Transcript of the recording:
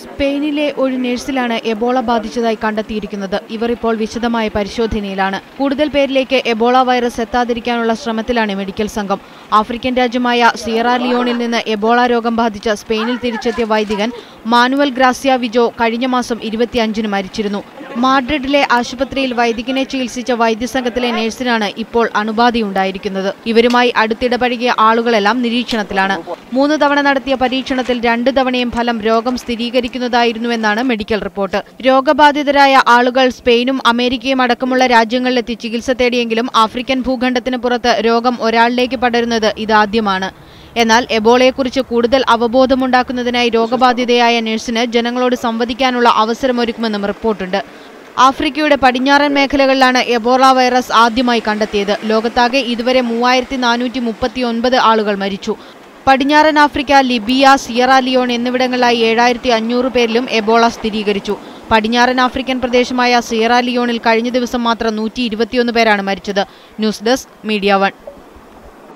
സ്പെയിനിലെ ഒരു നഴ്സിലാണ് എബോള ബാധിച്ചതായി കണ്ടെത്തിയിരിക്കുന്നത്. ഇവർ ഇപ്പോൾ വിശദമായ പരിശോധനയിലാണ്. കൂടുതൽ പേരിലേക്ക് എബോള വൈറസ് എത്താതിരിക്കാനുള്ള ശ്രമത്തിലാണ് മെഡിക്കൽ സംഘം. ആഫ്രിക്കൻ രാജ്യമായ സിയറ ലിയോണിൽ നിന്ന് എബോള രോഗം ബാധിച്ച സ്പെയിനിൽ തിരിച്ചെത്തിയ വൈദികൻ മാനുവൽ ഗ്രാസിയ വിജോ കഴിഞ്ഞ മാസം 25-ന് മരിച്ചിരുന്നു. മാഡ്രിഡിലെ ആശുപത്രിയിൽ വൈദികനെ ചികിത്സിച്ച വൈദ്യസംഘത്തിലെ നഴ്സിനാണ് ഇപ്പോൾ അണുബാധയുണ്ടായിരിക്കുന്നത്. ഇവരുമായി അടുത്തിടപഴകിയ ആളുകളെല്ലാം നിരീക്ഷണത്തിലാണ്. 3 തവണ നടത്തിയ പരീക്ഷണത്തിൽ 2 തവണയും ഫലം രോഗം സ്ഥിരീകരിക്കുന്നതായിരുന്നുവെന്നാണ് മെഡിക്കൽ റിപ്പോർട്ട്. രോഗബാധിതരായ ആളുകൾ സ്പെയിനും അമേരിക്കയും അടക്കമുള്ള രാജ്യങ്ങളിലെത്തി ചികിത്സ തേടിയെങ്കിലും ആഫ്രിക്കൻ ഭൂഖണ്ഡത്തിന് പുറത്ത് രോഗം ഒരാളിലേക്ക് പടരുന്നത് ഇതാദ്യമാണ്. എന്നാൽ എബോളയെക്കുറിച്ച് കൂടുതൽ അവബോധമുണ്ടാക്കുന്നതിനായി രോഗബാധിതയായ നഴ്സിന് ജനങ്ങളോട് സംവദിക്കാനുള്ള അവസരമൊരുക്കുമെന്നും റിപ്പോർട്ടുണ്ട്. ആഫ്രിക്കയുടെ പടിഞ്ഞാറൻ മേഖലകളിലാണ് എബോള വൈറസ് ആദ്യമായി കണ്ടെത്തിയത്. ലോകത്താകെ ഇതുവരെ 3439 ആളുകൾ മരിച്ചു. പടിഞ്ഞാറൻ ആഫ്രിക്ക, ലിബിയ, സിയറ ലിയോൺ എന്നിവിടങ്ങളിലായി 7500 പേരിലും എബോള സ്ഥിരീകരിച്ചു. പടിഞ്ഞാറൻ ആഫ്രിക്കൻ പ്രദേശമായ സിയറ ലിയോണിൽ കഴിഞ്ഞ ദിവസം മാത്രം 121 പേരാണ് മരിച്ചത്. News desk, media 1.